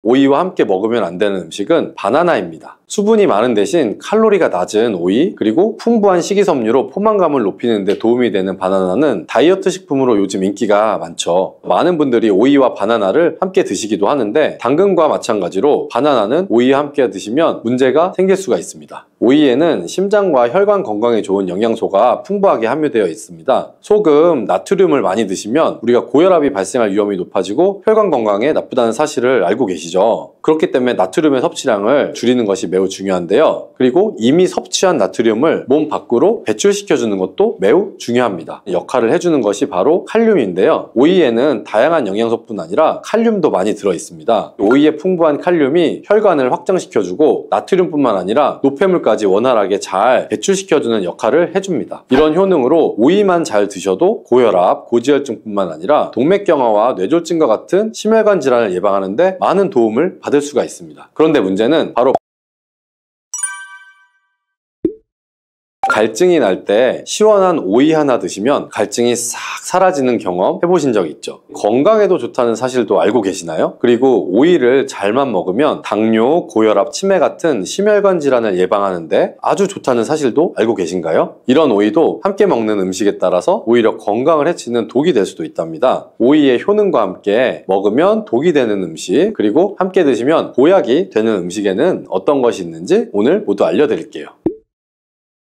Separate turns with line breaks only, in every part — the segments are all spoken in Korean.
오이와 함께 먹으면 안 되는 음식은 바나나입니다. 수분이 많은 대신 칼로리가 낮은 오이, 그리고 풍부한 식이섬유로 포만감을 높이는 데 도움이 되는 바나나는 다이어트 식품으로 요즘 인기가 많죠. 많은 분들이 오이와 바나나를 함께 드시기도 하는데, 당근과 마찬가지로 바나나는 오이와 함께 드시면 문제가 생길 수가 있습니다. 오이에는 심장과 혈관 건강에 좋은 영양소가 풍부하게 함유되어 있습니다. 소금, 나트륨을 많이 드시면 우리가 고혈압이 발생할 위험이 높아지고 혈관 건강에 나쁘다는 사실을 알고 계시죠. 그렇기 때문에 나트륨의 섭취량을 줄이는 것이 매우 중요한데요. 그리고 이미 섭취한 나트륨을 몸 밖으로 배출시켜주는 것도 매우 중요합니다. 역할을 해주는 것이 바로 칼륨인데요. 오이에는 다양한 영양소뿐 아니라 칼륨도 많이 들어있습니다. 오이의 풍부한 칼륨이 혈관을 확장시켜주고 나트륨뿐만 아니라 노폐물까지 원활하게 잘 배출시켜주는 역할을 해줍니다. 이런 효능으로 오이만 잘 드셔도 고혈압, 고지혈증뿐만 아니라 동맥경화와 뇌졸중과 같은 심혈관 질환을 예방하는 데 많은 도움을 받을 수가 있습니다. 그런데 문제는 바로 갈증이 날 때 시원한 오이 하나 드시면 갈증이 싹 사라지는 경험 해보신 적 있죠? 건강에도 좋다는 사실도 알고 계시나요? 그리고 오이를 잘만 먹으면 당뇨, 고혈압, 치매 같은 심혈관 질환을 예방하는데 아주 좋다는 사실도 알고 계신가요? 이런 오이도 함께 먹는 음식에 따라서 오히려 건강을 해치는 독이 될 수도 있답니다. 오이의 효능과 함께 먹으면 독이 되는 음식, 그리고 함께 드시면 보약이 되는 음식에는 어떤 것이 있는지 오늘 모두 알려드릴게요.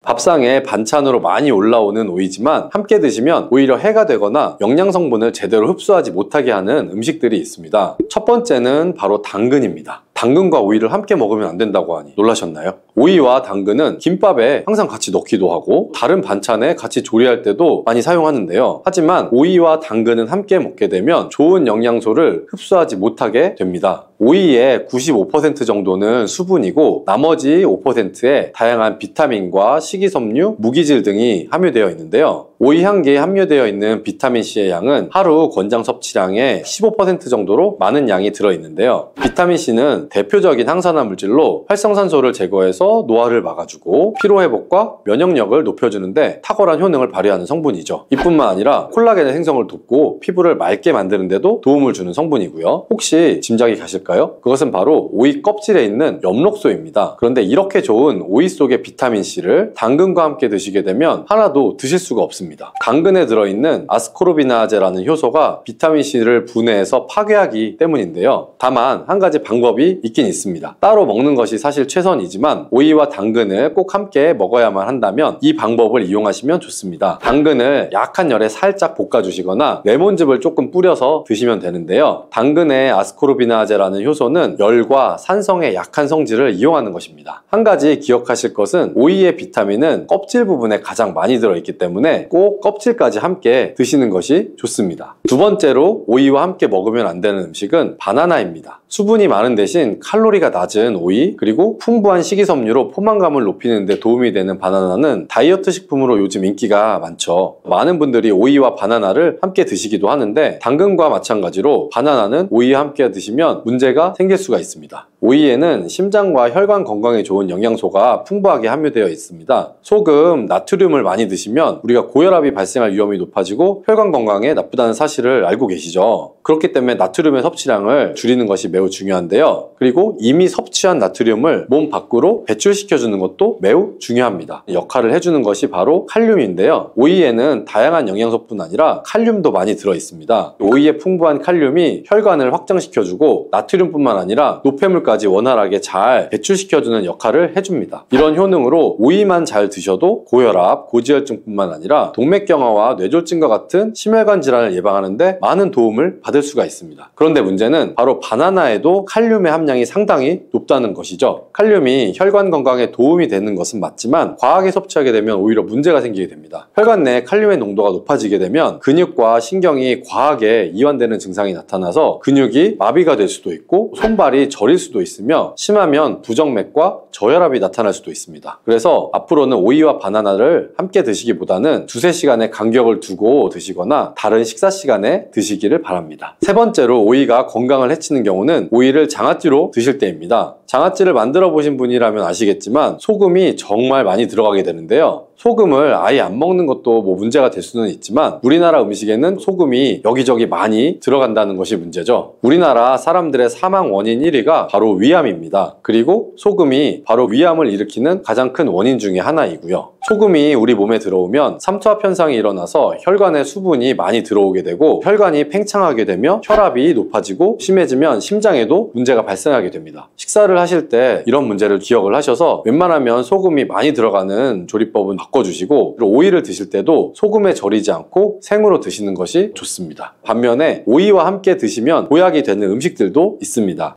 밥상에 반찬으로 많이 올라오는 오이지만 함께 드시면 오히려 해가 되거나 영양 성분을 제대로 흡수하지 못하게 하는 음식들이 있습니다. 첫 번째는 바로 당근입니다. 당근과 오이를 함께 먹으면 안 된다고 하니 놀라셨나요? 오이와 당근은 김밥에 항상 같이 넣기도 하고 다른 반찬에 같이 조리할 때도 많이 사용하는데요. 하지만 오이와 당근은 함께 먹게 되면 좋은 영양소를 흡수하지 못하게 됩니다. 오이의 95% 정도는 수분이고 나머지 5%에 다양한 비타민과 식이섬유, 무기질 등이 함유되어 있는데요. 오이 한 개에 함유되어 있는 비타민C의 양은 하루 권장 섭취량의 15% 정도로 많은 양이 들어있는데요. 비타민C는 대표적인 항산화 물질로 활성산소를 제거해서 노화를 막아주고 피로회복과 면역력을 높여주는데 탁월한 효능을 발휘하는 성분이죠. 이뿐만 아니라 콜라겐의 생성을 돕고 피부를 맑게 만드는 데도 도움을 주는 성분이고요. 혹시 짐작이 가실까요? 그것은 바로 오이 껍질에 있는 엽록소입니다. 그런데 이렇게 좋은 오이 속의 비타민C를 당근과 함께 드시게 되면 하나도 드실 수가 없습니다. 당근에 들어있는 아스코르비나제라는 효소가 비타민C를 분해해서 파괴하기 때문인데요. 다만 한 가지 방법이 있긴 있습니다. 따로 먹는 것이 사실 최선이지만 오이와 당근을 꼭 함께 먹어야만 한다면 이 방법을 이용하시면 좋습니다. 당근을 약한 열에 살짝 볶아주시거나 레몬즙을 조금 뿌려서 드시면 되는데요. 당근의 아스코르비나제라는 효소는 열과 산성의 약한 성질을 이용하는 것입니다. 한 가지 기억하실 것은 오이의 비타민은 껍질 부분에 가장 많이 들어있기 때문에 꼭 껍질까지 함께 드시는 것이 좋습니다. 두 번째로 오이와 함께 먹으면 안 되는 음식은 바나나입니다. 수분이 많은 대신 칼로리가 낮은 오이, 그리고 풍부한 식이섬유로 포만감을 높이는 데 도움이 되는 바나나는 다이어트 식품으로 요즘 인기가 많죠. 많은 분들이 오이와 바나나를 함께 드시기도 하는데 당근과 마찬가지로 바나나는 오이와 함께 드시면 문제가 생길 수가 있습니다. 오이에는 심장과 혈관 건강에 좋은 영양소가 풍부하게 함유되어 있습니다. 소금, 나트륨을 많이 드시면 우리가 고혈압이 발생할 위험이 높아지고 혈관 건강에 나쁘다는 사실을 알고 계시죠. 그렇기 때문에 나트륨의 섭취량을 줄이는 것이 매우 중요한데요. 그리고 이미 섭취한 나트륨을 몸 밖으로 배출시켜주는 것도 매우 중요합니다. 역할을 해주는 것이 바로 칼륨인데요. 오이에는 다양한 영양소뿐 아니라 칼륨도 많이 들어있습니다. 오이의 풍부한 칼륨이 혈관을 확장시켜주고 나트륨뿐만 아니라 노폐물까지 원활하게 잘 배출시켜주는 역할을 해줍니다. 이런 효능으로 오이만 잘 드셔도 고혈압, 고지혈증뿐만 아니라 동맥경화와 뇌졸중과 같은 심혈관 질환을 예방하는 데 많은 도움을 받을 수가 있습니다. 그런데 문제는 바로 바나나에도 칼륨의 함량이 상당히 높다는 것이죠. 칼륨이 혈관 건강에 도움이 되는 것은 맞지만 과하게 섭취하게 되면 오히려 문제가 생기게 됩니다. 혈관 내에 칼륨의 농도가 높아지게 되면 근육과 신경이 과하게 이완되는 증상이 나타나서 근육이 마비가 될 수도 있고 손발이 저릴 수도 있으며 심하면 부정맥과 저혈압이 나타날 수도 있습니다. 그래서 앞으로는 오이와 바나나를 함께 드시기보다는 두세 시간의 간격을 두고 드시거나 다른 식사 시간에 드시기를 바랍니다. 세 번째로 오이가 건강을 해치는 경우는 오이를 장아찌로 드실 때입니다. 장아찌를 만들어 보신 분이라면 아시겠지만 소금이 정말 많이 들어가게 되는데요. 소금을 아예 안 먹는 것도 뭐 문제가 될 수는 있지만 우리나라 음식에는 소금이 여기저기 많이 들어간다는 것이 문제죠. 우리나라 사람들의 사망 원인 1위가 바로 위암입니다. 그리고 소금이 바로 위암을 일으키는 가장 큰 원인 중에 하나이고요. 소금이 우리 몸에 들어오면 삼투압 현상이 일어나서 혈관에 수분이 많이 들어오게 되고 혈관이 팽창하게 되며 혈압이 높아지고 심해지면 심장에도 문제가 발생하게 됩니다. 식사를 하실 때 이런 문제를 기억을 하셔서 웬만하면 소금이 많이 들어가는 조리법은 바꿔주시고, 그리고 오이를 드실 때도 소금에 절이지 않고 생으로 드시는 것이 좋습니다. 반면에 오이와 함께 드시면 보약이 되는 음식들도 있습니다.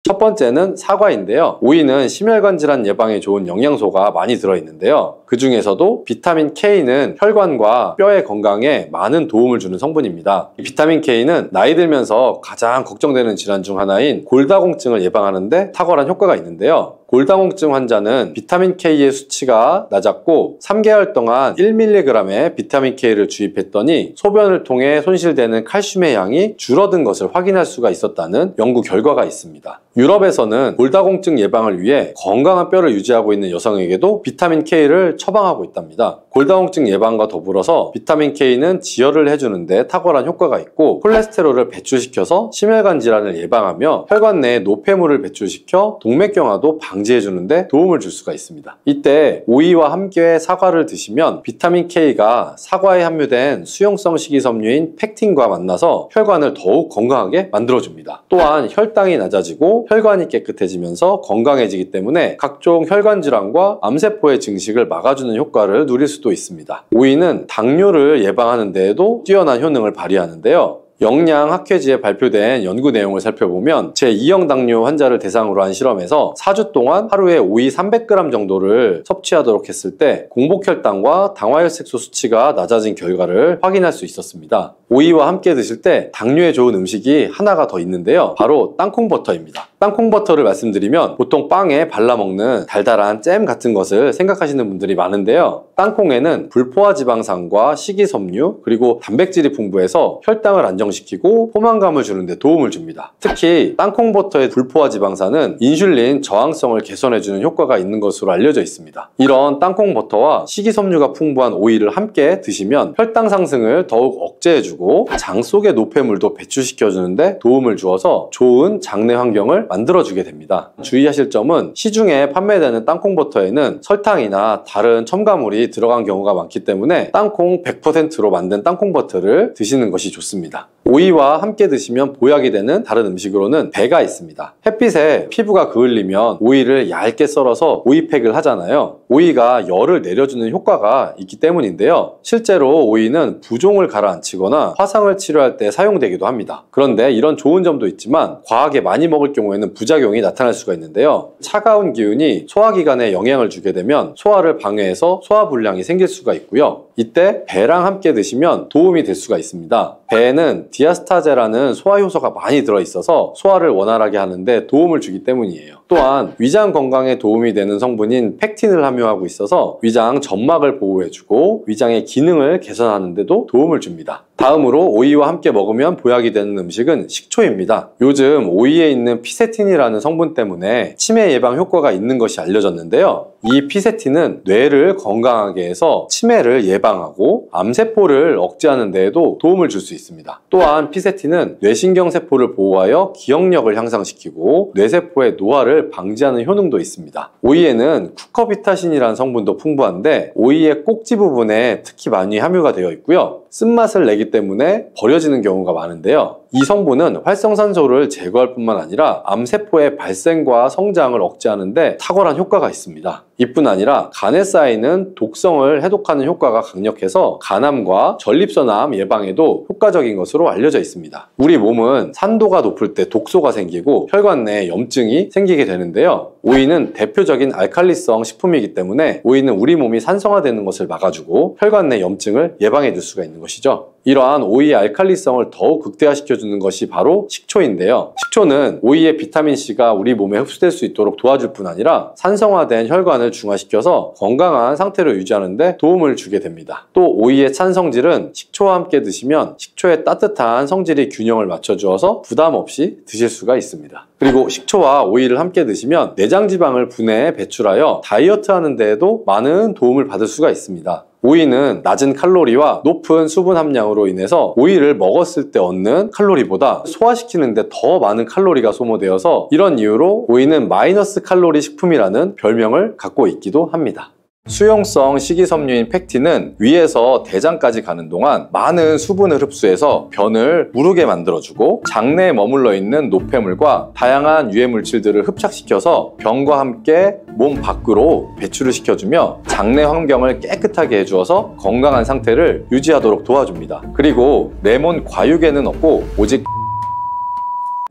첫 번째는 사과인데요. 오이는 심혈관 질환 예방에 좋은 영양소가 많이 들어있는데요. 그 중에서도 비타민 K는 혈관과 뼈의 건강에 많은 도움을 주는 성분입니다. 비타민 K는 나이 들면서 가장 걱정되는 질환 중 하나인 골다공증을 예방하는데 탁월한 효과가 있는데요. 골다공증 환자는 비타민 K의 수치가 낮았고 3개월 동안 1mg의 비타민 K를 주입했더니 소변을 통해 손실되는 칼슘의 양이 줄어든 것을 확인할 수가 있었다는 연구 결과가 있습니다. 유럽에서는 골다공증 예방을 위해 건강한 뼈를 유지하고 있는 여성에게도 비타민 K를 처방하고 있답니다. 골다공증 예방과 더불어서 비타민 K는 지혈을 해주는데 탁월한 효과가 있고 콜레스테롤을 배출시켜서 심혈관 질환을 예방하며 혈관 내에 노폐물을 배출시켜 동맥경화도 방지해주는데 도움을 줄 수가 있습니다. 이때 오이와 함께 사과를 드시면 비타민 K가 사과에 함유된 수용성 식이섬유인 팩틴과 만나서 혈관을 더욱 건강하게 만들어줍니다. 또한 혈당이 낮아지고 혈관이 깨끗해지면서 건강해지기 때문에 각종 혈관 질환과 암세포의 증식을 막아주는 효과를 누릴 수도 있습니다. 오이는 당뇨를 예방하는 데에도 뛰어난 효능을 발휘하는데요. 영양학회지에 발표된 연구 내용을 살펴보면 제2형 당뇨 환자를 대상으로 한 실험에서 4주 동안 하루에 오이 300g 정도를 섭취하도록 했을 때 공복혈당과 당화혈색소 수치가 낮아진 결과를 확인할 수 있었습니다. 오이와 함께 드실 때 당뇨에 좋은 음식이 하나가 더 있는데요. 바로 땅콩버터입니다. 땅콩버터를 말씀드리면 보통 빵에 발라먹는 달달한 잼 같은 것을 생각하시는 분들이 많은데요. 땅콩에는 불포화 지방산과 식이섬유 그리고 단백질이 풍부해서 혈당을 안정시키고 포만감을 주는 데 도움을 줍니다. 특히 땅콩버터의 불포화 지방산은 인슐린 저항성을 개선해주는 효과가 있는 것으로 알려져 있습니다. 이런 땅콩버터와 식이섬유가 풍부한 오이를 함께 드시면 혈당 상승을 더욱 억제해주고 장 속의 노폐물도 배출시켜주는데 도움을 주어서 좋은 장내 환경을 만들어주게 됩니다. 주의하실 점은 시중에 판매되는 땅콩버터에는 설탕이나 다른 첨가물이 들어간 경우가 많기 때문에 땅콩 100%로 만든 땅콩버터를 드시는 것이 좋습니다. 오이와 함께 드시면 보약이 되는 다른 음식으로는 배가 있습니다. 햇빛에 피부가 그을리면 오이를 얇게 썰어서 오이팩을 하잖아요. 오이가 열을 내려주는 효과가 있기 때문인데요. 실제로 오이는 부종을 가라앉히거나 화상을 치료할 때 사용되기도 합니다. 그런데 이런 좋은 점도 있지만 과하게 많이 먹을 경우에는 부작용이 나타날 수가 있는데요. 차가운 기운이 소화기관에 영향을 주게 되면 소화를 방해해서 소화불량이 생길 수가 있고요. 이때 배랑 함께 드시면 도움이 될 수가 있습니다. 배에는 디아스타제라는 소화 효소가 많이 들어있어서 소화를 원활하게 하는데 도움을 주기 때문이에요. 또한 위장 건강에 도움이 되는 성분인 팩틴을 함유하고 있어서 위장 점막을 보호해주고 위장의 기능을 개선하는 데도 도움을 줍니다. 다음으로 오이와 함께 먹으면 보약이 되는 음식은 식초입니다. 요즘 오이에 있는 피세틴이라는 성분 때문에 치매 예방 효과가 있는 것이 알려졌는데요. 이 피세틴은 뇌를 건강하게 해서 치매를 예방하고 암세포를 억제하는 데에도 도움을 줄 수 있습니다. 또한 피세틴은 뇌신경세포를 보호하여 기억력을 향상시키고 뇌세포의 노화를 방지하는 효능도 있습니다. 오이에는 쿠커비타신이라는 성분도 풍부한데 오이의 꼭지 부분에 특히 많이 함유가 되어 있고요. 쓴맛을 내기 때문에 버려지는 경우가 많은데요. 이 성분은 활성산소를 제거할 뿐만 아니라 암세포의 발생과 성장을 억제하는데 탁월한 효과가 있습니다. 이뿐 아니라 간에 쌓이는 독성을 해독하는 효과가 강력해서 간암과 전립선암 예방에도 효과적인 것으로 알려져 있습니다. 우리 몸은 산도가 높을 때 독소가 생기고 혈관 내에 염증이 생기게 되는데요. 오이는 대표적인 알칼리성 식품이기 때문에 오이는 우리 몸이 산성화되는 것을 막아주고 혈관 내 염증을 예방해 줄 수가 있는 것이죠. 이러한 오이의 알칼리성을 더욱 극대화시켜주는 것이 바로 식초인데요. 식초는 오이의 비타민C가 우리 몸에 흡수될 수 있도록 도와줄 뿐 아니라 산성화된 혈관을 중화시켜서 건강한 상태로 유지하는 데 도움을 주게 됩니다. 또 오이의 찬성질은 식초와 함께 드시면 식초의 따뜻한 성질이 균형을 맞춰주어서 부담 없이 드실 수가 있습니다. 그리고 식초와 오이를 함께 드시면 내장지방을 분해해 배출하여 다이어트 하는 데에도 많은 도움을 받을 수가 있습니다. 오이는 낮은 칼로리와 높은 수분 함량으로 인해서 오이를 먹었을 때 얻는 칼로리보다 소화시키는데 더 많은 칼로리가 소모되어서 이런 이유로 오이는 마이너스 칼로리 식품이라는 별명을 갖고 있기도 합니다. 수용성 식이섬유인 팩틴은 위에서 대장까지 가는 동안 많은 수분을 흡수해서 변을 무르게 만들어주고 장내에 머물러 있는 노폐물과 다양한 유해 물질들을 흡착시켜서 변과 함께 몸 밖으로 배출을 시켜주며 장내 환경을 깨끗하게 해주어서 건강한 상태를 유지하도록 도와줍니다. 그리고 레몬 과육에는 없고 오직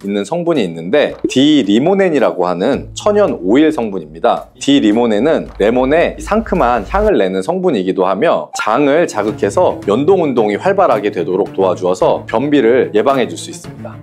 있는 성분이 있는데 디리모넨이라고 하는 천연 오일 성분입니다. 디리모넨은 레몬의 상큼한 향을 내는 성분이기도 하며 장을 자극해서 연동 운동이 활발하게 되도록 도와주어서 변비를 예방해 줄 수 있습니다.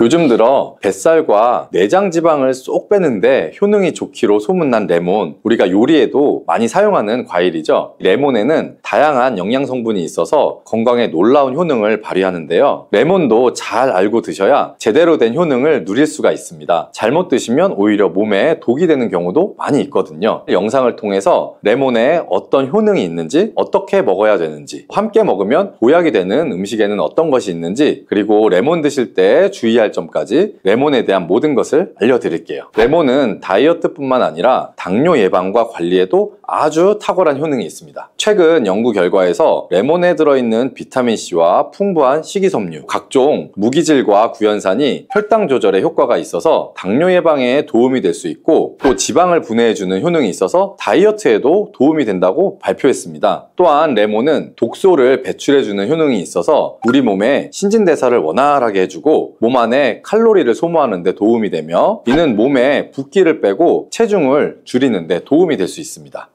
요즘 들어 뱃살과 내장 지방을 쏙 빼는데 효능이 좋기로 소문난 레몬, 우리가 요리에도 많이 사용하는 과일이죠. 레몬에는 다양한 영양 성분이 있어서 건강에 놀라운 효능을 발휘하는데요. 레몬도 잘 알고 드셔야 제대로 된 효능을 누릴 수가 있습니다. 잘못 드시면 오히려 몸에 독이 되는 경우도 많이 있거든요. 영상을 통해서 레몬에 어떤 효능이 있는지, 어떻게 먹어야 되는지, 함께 먹으면 보약이 되는 음식에는 어떤 것이 있는지, 그리고 레몬 드실 때 주의할 점까지 레몬에 대한 모든 것을 알려드릴게요. 레몬은 다이어트뿐만 아니라 당뇨 예방과 관리에도 아주 탁월한 효능이 있습니다. 최근 연구 결과에서 레몬에 들어있는 비타민C와 풍부한 식이섬유, 각종 무기질과 구연산이 혈당 조절에 효과가 있어서 당뇨 예방에 도움이 될 수 있고 또 지방을 분해해주는 효능이 있어서 다이어트에도 도움이 된다고 발표했습니다. 또한 레몬은 독소를 배출해주는 효능이 있어서 우리 몸의 신진대사를 원활하게 해주고 몸 안에 칼로리를 소모하는 데 도움이 되며 이는 몸에 붓기를 빼고 체중을 줄이는 데 도움이 될 수 있습니다.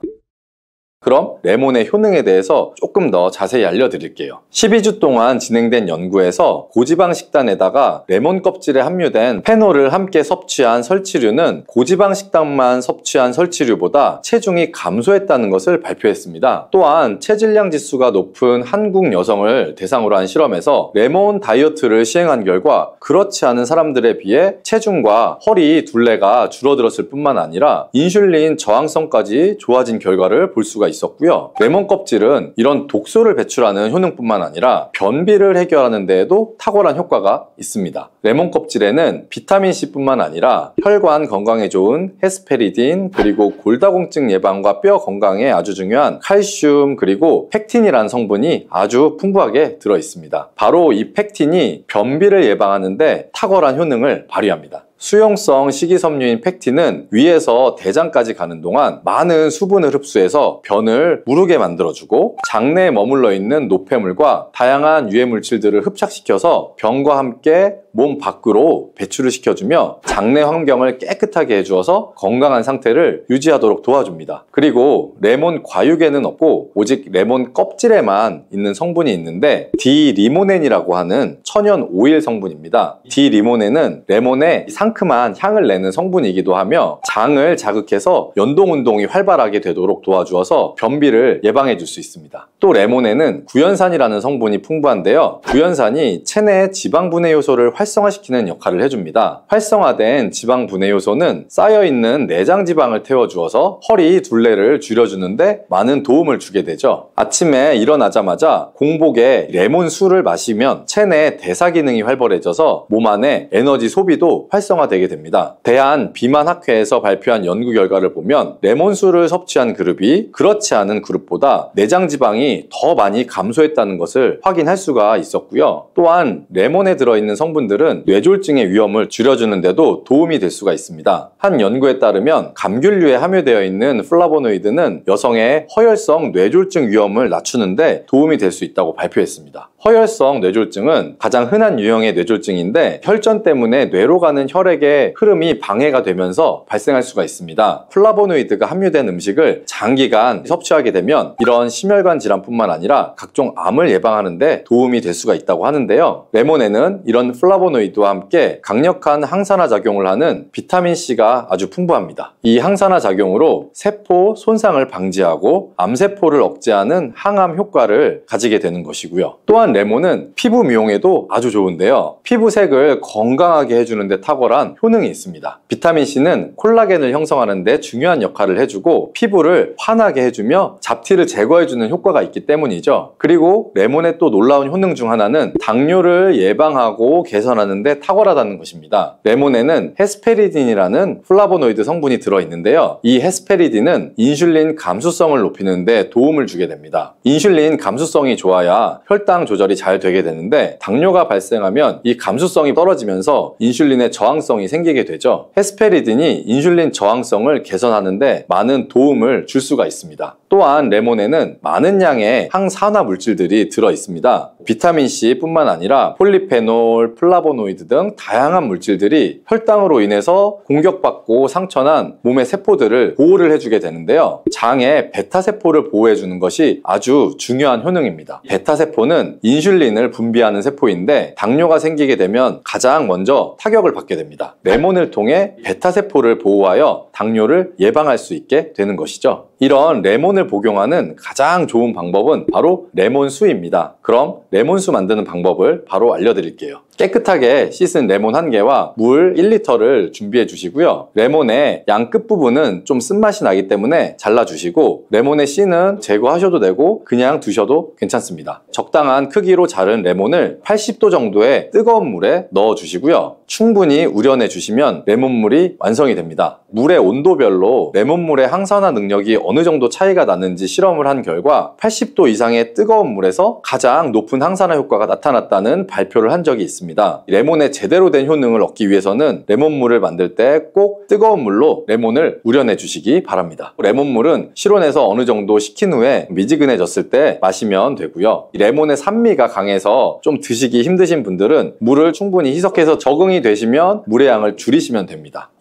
그럼 레몬의 효능에 대해서 조금 더 자세히 알려드릴게요. 12주 동안 진행된 연구에서 고지방 식단에다가 레몬 껍질에 함유된 페놀을 함께 섭취한 설치류는 고지방 식단만 섭취한 설치류보다 체중이 감소했다는 것을 발표했습니다. 또한 체질량 지수가 높은 한국 여성을 대상으로 한 실험에서 레몬 다이어트를 시행한 결과 그렇지 않은 사람들에 비해 체중과 허리 둘레가 줄어들었을 뿐만 아니라 인슐린 저항성까지 좋아진 결과를 볼 수가 있었고요. 레몬 껍질은 이런 독소를 배출하는 효능뿐만 아니라 변비를 해결하는 데에도 탁월한 효과가 있습니다. 레몬 껍질에는 비타민C뿐만 아니라 혈관 건강에 좋은 헤스페리딘, 그리고 골다공증 예방과 뼈 건강에 아주 중요한 칼슘, 그리고 팩틴이라는 성분이 아주 풍부하게 들어 있습니다. 바로 이 팩틴이 변비를 예방하는데 탁월한 효능을 발휘합니다. 수용성 식이섬유인 팩틴은 위에서 대장까지 가는 동안 많은 수분을 흡수해서 변을 무르게 만들어주고 장내에 머물러 있는 노폐물과 다양한 유해 물질들을 흡착시켜서 변과 함께 몸 밖으로 배출을 시켜주며 장내 환경을 깨끗하게 해주어서 건강한 상태를 유지하도록 도와줍니다. 그리고 레몬 과육에는 없고 오직 레몬 껍질에만 있는 성분이 있는데 디리모넨이라고 하는 천연 오일 성분입니다. 디리모넨은 레몬의 상큼한 향을 내는 성분이기도 하며 장을 자극해서 연동 운동이 활발하게 되도록 도와주어서 변비를 예방해 줄 수 있습니다. 또 레몬에는 구연산이라는 성분이 풍부한데요. 구연산이 체내 지방 분해 요소를 활성화시키는 역할을 해줍니다. 활성화된 지방 분해 요소는 쌓여있는 내장 지방을 태워주어서 허리 둘레를 줄여주는데 많은 도움을 주게 되죠. 아침에 일어나자마자 공복에 레몬 술을 마시면 체내 대사 기능이 활발해져서 몸 안에 에너지 소비도 활성화되게 됩니다. 대한비만학회에서 발표한 연구 결과를 보면 레몬술을 섭취한 그룹이 그렇지 않은 그룹보다 내장 지방이 더 많이 감소했다는 것을 확인할 수가 있었고요. 또한 레몬에 들어있는 성분들은 뇌졸중의 위험을 줄여주는 데도 도움이 될 수가 있습니다. 한 연구에 따르면 감귤류에 함유되어 있는 플라보노이드는 여성의 허혈성 뇌졸중 위험을 낮추는데 도움이 될 수 있다고 발표했습니다. 허혈성 뇌졸중은 가장 흔한 유형의 뇌졸중인데 혈전 때문에 뇌로 가는 혈액의 흐름이 방해가 되면서 발생할 수가 있습니다. 플라보노이드가 함유된 음식을 장기간 섭취하게 되면 이런 심혈관 질환뿐만 아니라 각종 암을 예방하는 데 도움이 될 수가 있다고 하는데요. 레몬에는 이런 플라보노이드와 함께 강력한 항산화 작용을 하는 비타민C가 아주 풍부합니다. 이 항산화 작용으로 세포 손상을 방지하고 암세포를 억제하는 항암 효과를 가지게 되는 것이고요. 또한 레몬은 피부 미용에도 아주 좋은데요. 피부색을 건강하게 해주는 데 탁월한 효능이 있습니다. 비타민C는 콜라겐을 형성하는 데 중요한 역할을 해주고 피부를 환하게 해주며 잡티를 제거해주는 효과가 있기 때문이죠. 그리고 레몬의 또 놀라운 효능 중 하나는 당뇨를 예방하고 개선하는 데 탁월하다는 것입니다. 레몬에는 헤스페리딘이라는 플라보노이드 성분이 들어있는데요. 이 헤스페리딘은 인슐린 감수성을 높이는 데 도움을 주게 됩니다. 인슐린 감수성이 좋아야 혈당 조절이 잘 되게 되는데 당뇨가 발생하면 이 감수성이 떨어지면서 인슐린의 저항성이 생기게 되죠. 헤스페리딘이 인슐린 저항성을 개선하는 데 많은 도움을 줄 수가 있습니다. 또한 레몬에는 많은 양의 항산화 물질들이 들어있습니다. 비타민C 뿐만 아니라 폴리페놀, 플라보노이드 등 다양한 물질들이 혈당으로 인해서 공격받고 상처난 몸의 세포들을 보호를 해주게 되는데요. 장의 베타세포를 보호해주는 것이 아주 중요한 효능입니다. 베타세포는 인슐린을 분비하는 세포인데 당뇨가 생기게 되면 가장 먼저 타격을 받게 됩니다. 레몬을 통해 베타세포를 보호하여 당뇨를 예방할 수 있게 되는 것이죠. 이런 레몬을 복용하는 가장 좋은 방법은 바로 레몬수입니다. 그럼 레몬수 만드는 방법을 바로 알려드릴게요. 깨끗하게 씻은 레몬 1개와 물 1리터를 준비해 주시고요. 레몬의 양 끝부분은 좀 쓴맛이 나기 때문에 잘라주시고 레몬의 씨는 제거하셔도 되고 그냥 두셔도 괜찮습니다. 적당한 크기로 자른 레몬을 80도 정도의 뜨거운 물에 넣어 주시고요. 충분히 우려내 주시면 레몬물이 완성이 됩니다. 물의 온도별로 레몬물의 항산화 능력이 어느 정도 차이가 나는지 실험을 한 결과 80도 이상의 뜨거운 물에서 가장 높은 항산화 효과가 나타났다는 발표를 한 적이 있습니다. 레몬의 제대로 된 효능을 얻기 위해서는 레몬물을 만들 때 꼭 뜨거운 물로 레몬을 우려내 주시기 바랍니다. 레몬물은 실온에서 어느 정도 식힌 후에 미지근해졌을 때 마시면 되고요. 레몬의 산미가 강해서 좀 드시기 힘드신 분들은 물을 충분히 희석해서 적응이 되시면 물의 양을 줄이시면 됩니다.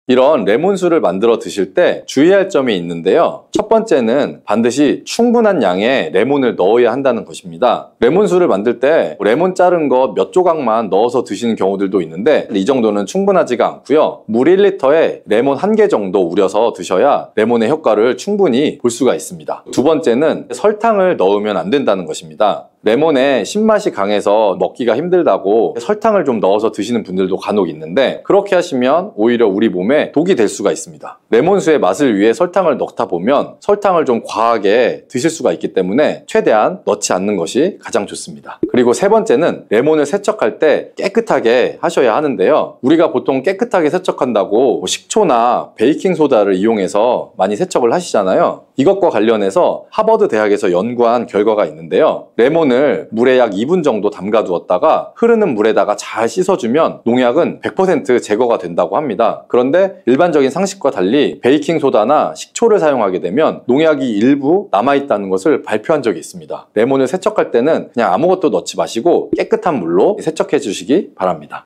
이런 레몬수를 만들어 드실 때 주의할 점이 있는데요. 첫 번째는 반드시 충분한 양의 레몬을 넣어야 한다는 것입니다. 레몬수를 만들 때 레몬 자른 거 몇 조각만 넣어서 드시는 경우들도 있는데 이 정도는 충분하지가 않고요. 물 1리터에 레몬 1개 정도 우려서 드셔야 레몬의 효과를 충분히 볼 수가 있습니다. 두 번째는 설탕을 넣으면 안 된다는 것입니다. 레몬의 신맛이 강해서 먹기가 힘들다고 설탕을 좀 넣어서 드시는 분들도 간혹 있는데 그렇게 하시면 오히려 우리 몸에 독이 될 수가 있습니다. 레몬수의 맛을 위해 설탕을 넣다 보면 설탕을 좀 과하게 드실 수가 있기 때문에 최대한 넣지 않는 것이 가장 좋습니다. 그리고 세 번째는 레몬을 세척할 때 깨끗하게 하셔야 하는데요. 우리가 보통 깨끗하게 세척한다고 식초나 베이킹소다를 이용해서 많이 세척을 하시잖아요. 이것과 관련해서 하버드 대학에서 연구한 결과가 있는데요. 레몬을 물에 약 2분 정도 담가 두었다가 흐르는 물에다가 잘 씻어주면 농약은 100% 제거가 된다고 합니다. 그런데 일반적인 상식과 달리 베이킹소다나 식초를 사용하게 되면 농약이 일부 남아있다는 것을 발표한 적이 있습니다. 레몬을 세척할 때는 그냥 아무것도 넣지 마시고 깨끗한 물로 세척해 주시기 바랍니다.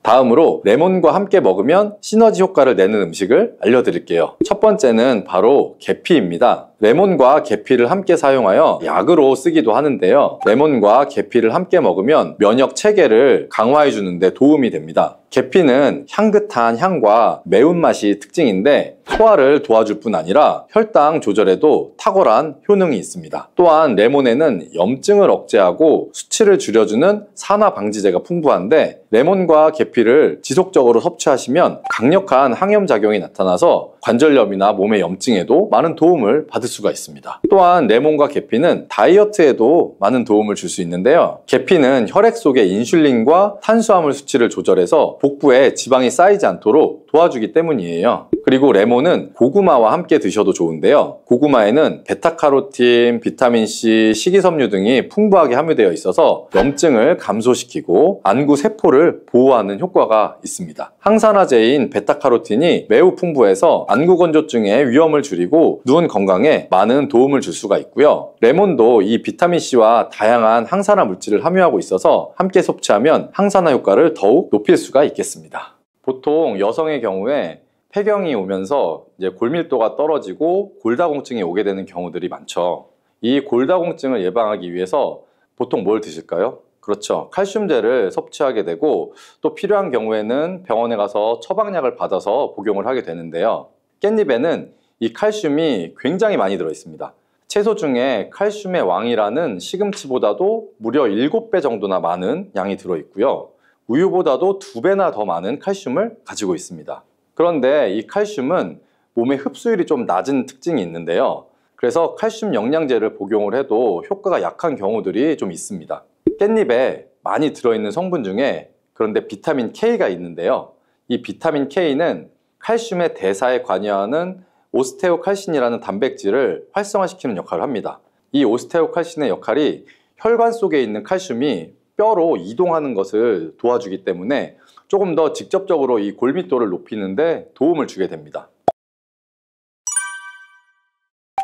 다음으로 레몬과 함께 먹으면 시너지 효과를 내는 음식을 알려드릴게요. 첫 번째는 바로 계피입니다. 레몬과 계피를 함께 사용하여 약으로 쓰기도 하는데요. 레몬과 계피를 함께 먹으면 면역 체계를 강화해 주는데 도움이 됩니다. 계피는 향긋한 향과 매운맛이 특징인데 소화를 도와줄 뿐 아니라 혈당 조절에도 탁월한 효능이 있습니다. 또한 레몬에는 염증을 억제하고 수치를 줄여주는 산화 방지제가 풍부한데 레몬과 계피를 지속적으로 섭취하시면 강력한 항염작용이 나타나서 관절염이나 몸의 염증에도 많은 도움을 받을 수가 있습니다. 또한 레몬과 계피는 다이어트에도 많은 도움을 줄 수 있는데요. 계피는 혈액 속의 인슐린과 탄수화물 수치를 조절해서 복부에 지방이 쌓이지 않도록 도와주기 때문이에요. 그리고 레몬은 고구마와 함께 드셔도 좋은데요. 고구마에는 베타카로틴, 비타민C, 식이섬유 등이 풍부하게 함유되어 있어서 염증을 감소시키고 안구 세포를 보호하는 효과가 있습니다. 항산화제인 베타카로틴이 매우 풍부해서 안구 건조증의 위험을 줄이고 눈 건강에 많은 도움을 줄 수가 있고요. 레몬도 이 비타민C와 다양한 항산화 물질을 함유하고 있어서 함께 섭취하면 항산화 효과를 더욱 높일 수가 있겠습니다. 보통 여성의 경우에 폐경이 오면서 이제 골밀도가 떨어지고 골다공증이 오게 되는 경우들이 많죠. 이 골다공증을 예방하기 위해서 보통 뭘 드실까요? 그렇죠. 칼슘제를 섭취하게 되고 또 필요한 경우에는 병원에 가서 처방약을 받아서 복용을 하게 되는데요. 깻잎에는 이 칼슘이 굉장히 많이 들어 있습니다. 채소 중에 칼슘의 왕이라는 시금치보다도 무려 7배 정도나 많은 양이 들어 있고요. 우유보다도 2배나 더 많은 칼슘을 가지고 있습니다. 그런데 이 칼슘은 몸의 흡수율이 좀 낮은 특징이 있는데요. 그래서 칼슘 영양제를 복용을 해도 효과가 약한 경우들이 좀 있습니다. 깻잎에 많이 들어있는 성분 중에 그런데 비타민 K가 있는데요. 이 비타민 K는 칼슘의 대사에 관여하는 오스테오칼신이라는 단백질을 활성화시키는 역할을 합니다. 이 오스테오칼신의 역할이 혈관 속에 있는 칼슘이 뼈로 이동하는 것을 도와주기 때문에 조금 더 직접적으로 이 골밀도를 높이는 데 도움을 주게 됩니다.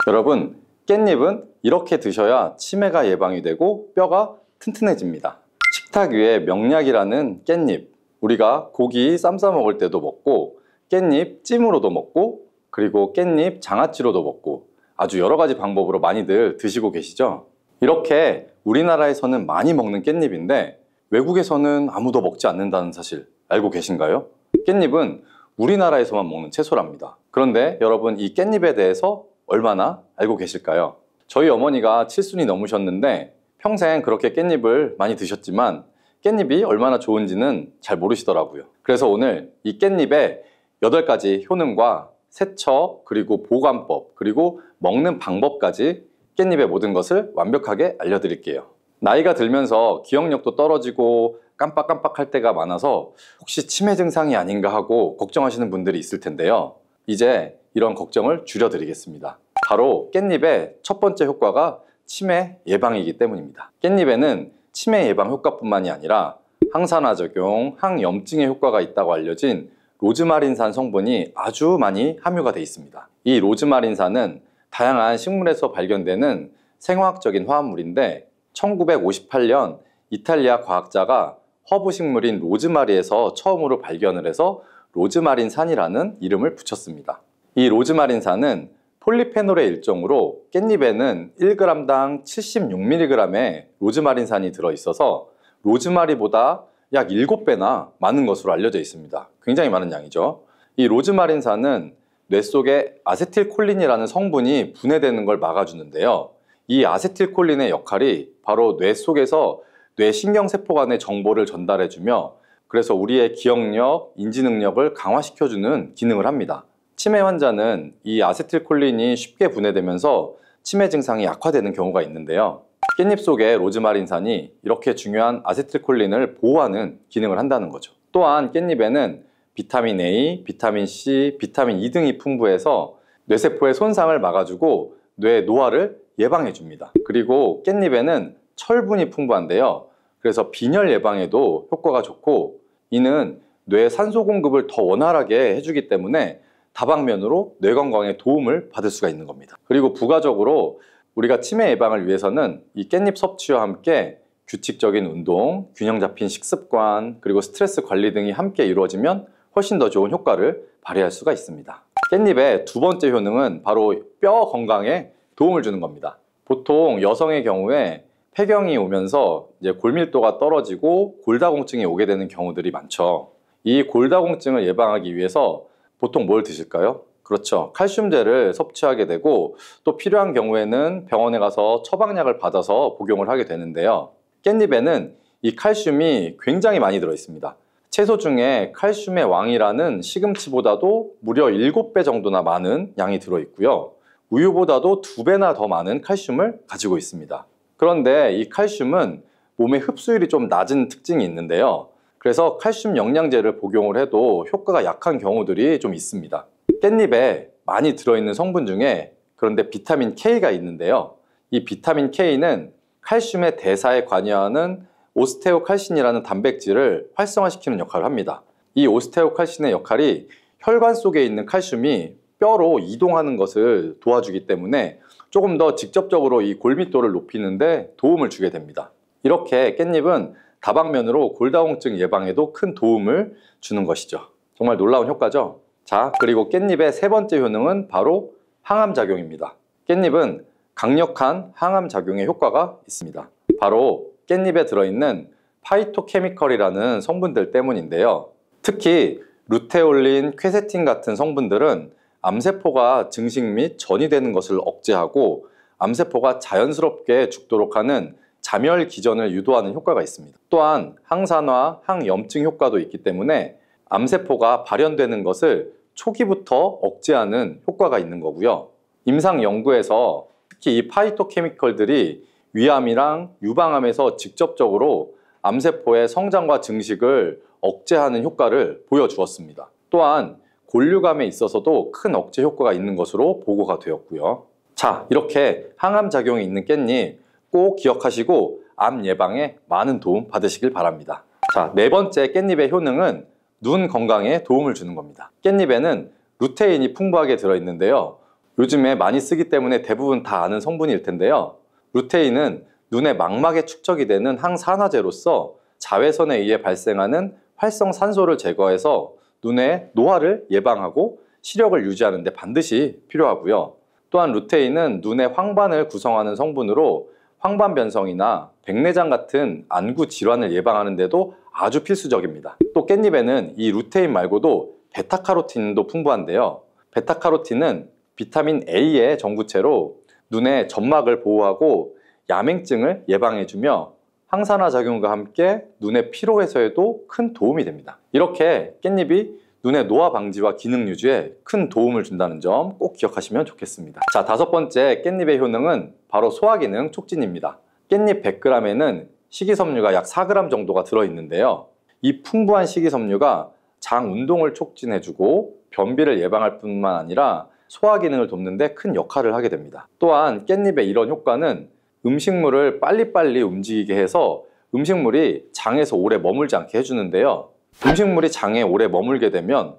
여러분, 깻잎은 이렇게 드셔야 치매가 예방이 되고 뼈가 튼튼해집니다. 식탁 위에 명약이라는 깻잎, 우리가 고기 쌈 싸 먹을 때도 먹고 깻잎 찜으로도 먹고 그리고 깻잎 장아찌로도 먹고 아주 여러 가지 방법으로 많이들 드시고 계시죠? 이렇게 우리나라에서는 많이 먹는 깻잎인데 외국에서는 아무도 먹지 않는다는 사실 알고 계신가요? 깻잎은 우리나라에서만 먹는 채소랍니다. 그런데 여러분, 이 깻잎에 대해서 얼마나 알고 계실까요? 저희 어머니가 7순이 넘으셨는데 평생 그렇게 깻잎을 많이 드셨지만 깻잎이 얼마나 좋은지는 잘 모르시더라고요. 그래서 오늘 이 깻잎의 8가지 효능과 세척, 그리고 보관법, 그리고 먹는 방법까지 깻잎의 모든 것을 완벽하게 알려드릴게요. 나이가 들면서 기억력도 떨어지고 깜빡깜빡할 때가 많아서 혹시 치매 증상이 아닌가 하고 걱정하시는 분들이 있을 텐데요. 이제 이런 걱정을 줄여드리겠습니다. 바로 깻잎의 첫 번째 효과가 치매 예방이기 때문입니다. 깻잎에는 치매 예방 효과뿐만이 아니라 항산화 작용, 항염증의 효과가 있다고 알려진 로즈마린산 성분이 아주 많이 함유가 되어 있습니다. 이 로즈마린산은 다양한 식물에서 발견되는 생화학적인 화합물인데 1958년 이탈리아 과학자가 허브 식물인 로즈마리에서 처음으로 발견을 해서 로즈마린산이라는 이름을 붙였습니다. 이 로즈마린산은 폴리페놀의 일종으로 깻잎에는 1g당 76mg의 로즈마린산이 들어있어서 로즈마리보다 약 7배나 많은 것으로 알려져 있습니다. 굉장히 많은 양이죠. 이 로즈마린산은 뇌 속에 아세틸콜린이라는 성분이 분해되는 걸 막아주는데요. 이 아세틸콜린의 역할이 바로 뇌 속에서 뇌신경세포 간의 정보를 전달해주며 그래서 우리의 기억력, 인지 능력을 강화시켜주는 기능을 합니다. 치매 환자는 이 아세틸콜린이 쉽게 분해되면서 치매 증상이 약화되는 경우가 있는데요. 깻잎 속의 로즈마린산이 이렇게 중요한 아세틸콜린을 보호하는 기능을 한다는 거죠. 또한 깻잎에는 비타민 A, 비타민 C, 비타민 E 등이 풍부해서 뇌세포의 손상을 막아주고 뇌 노화를 예방해줍니다. 그리고 깻잎에는 철분이 풍부한데요. 그래서 빈혈 예방에도 효과가 좋고 이는 뇌 산소 공급을 더 원활하게 해주기 때문에 다방면으로 뇌 건강에 도움을 받을 수가 있는 겁니다. 그리고 부가적으로 우리가 치매 예방을 위해서는 이 깻잎 섭취와 함께 규칙적인 운동, 균형 잡힌 식습관, 그리고 스트레스 관리 등이 함께 이루어지면 훨씬 더 좋은 효과를 발휘할 수가 있습니다. 깻잎의 두 번째 효능은 바로 뼈 건강에 도움을 주는 겁니다. 보통 여성의 경우에 폐경이 오면서 이제 골밀도가 떨어지고 골다공증이 오게 되는 경우들이 많죠. 이 골다공증을 예방하기 위해서 보통 뭘 드실까요? 그렇죠. 칼슘제를 섭취하게 되고 또 필요한 경우에는 병원에 가서 처방약을 받아서 복용을 하게 되는데요. 깻잎에는 이 칼슘이 굉장히 많이 들어 있습니다. 채소 중에 칼슘의 왕이라는 시금치보다도 무려 7배 정도나 많은 양이 들어 있고요. 우유보다도 2배나 더 많은 칼슘을 가지고 있습니다. 그런데 이 칼슘은 몸의 흡수율이 좀 낮은 특징이 있는데요. 그래서 칼슘 영양제를 복용을 해도 효과가 약한 경우들이 좀 있습니다. 깻잎에 많이 들어있는 성분 중에 그런데 비타민 K가 있는데요. 이 비타민 K는 칼슘의 대사에 관여하는 오스테오칼신이라는 단백질을 활성화시키는 역할을 합니다. 이 오스테오칼신의 역할이 혈관 속에 있는 칼슘이 뼈로 이동하는 것을 도와주기 때문에 조금 더 직접적으로 이 골밀도를 높이는 데 도움을 주게 됩니다. 이렇게 깻잎은 다방면으로 골다공증 예방에도 큰 도움을 주는 것이죠. 정말 놀라운 효과죠? 자, 그리고 깻잎의 세 번째 효능은 바로 항암작용입니다. 깻잎은 강력한 항암작용의 효과가 있습니다. 바로 깻잎에 들어있는 파이토케미컬이라는 성분들 때문인데요. 특히 루테올린, 퀘세틴 같은 성분들은 암세포가 증식 및 전이 되는 것을 억제하고 암세포가 자연스럽게 죽도록 하는 자멸 기전을 유도하는 효과가 있습니다. 또한 항산화, 항염증 효과도 있기 때문에 암세포가 발현되는 것을 초기부터 억제하는 효과가 있는 거고요. 임상 연구에서 특히 이 파이토케미컬들이 위암이랑 유방암에서 직접적으로 암세포의 성장과 증식을 억제하는 효과를 보여주었습니다. 또한 골류감에 있어서도 큰 억제 효과가 있는 것으로 보고가 되었고요. 자, 이렇게 항암작용이 있는 깻잎 꼭 기억하시고 암 예방에 많은 도움 받으시길 바랍니다. 자, 네 번째 깻잎의 효능은 눈 건강에 도움을 주는 겁니다. 깻잎에는 루테인이 풍부하게 들어있는데요. 요즘에 많이 쓰기 때문에 대부분 다 아는 성분일 텐데요. 루테인은 눈의 망막에 축적이 되는 항산화제로서 자외선에 의해 발생하는 활성산소를 제거해서 눈의 노화를 예방하고 시력을 유지하는 데 반드시 필요하고요. 또한 루테인은 눈의 황반을 구성하는 성분으로 황반변성이나 백내장 같은 안구 질환을 예방하는 데도 아주 필수적입니다. 또 깻잎에는 이 루테인 말고도 베타카로틴도 풍부한데요. 베타카로틴은 비타민 A의 전구체로 눈의 점막을 보호하고 야맹증을 예방해주며 항산화 작용과 함께 눈의 피로 해소에도 큰 도움이 됩니다. 이렇게 깻잎이 눈의 노화 방지와 기능 유지에 큰 도움을 준다는 점 꼭 기억하시면 좋겠습니다. 자, 다섯 번째 깻잎의 효능은 바로 소화기능 촉진입니다. 깻잎 100g에는 식이섬유가 약 4g 정도가 들어있는데요. 이 풍부한 식이섬유가 장 운동을 촉진해주고 변비를 예방할 뿐만 아니라 소화 기능을 돕는 데 큰 역할을 하게 됩니다. 또한 깻잎의 이런 효과는 음식물을 빨리빨리 움직이게 해서 음식물이 장에서 오래 머물지 않게 해주는데요. 음식물이 장에 오래 머물게 되면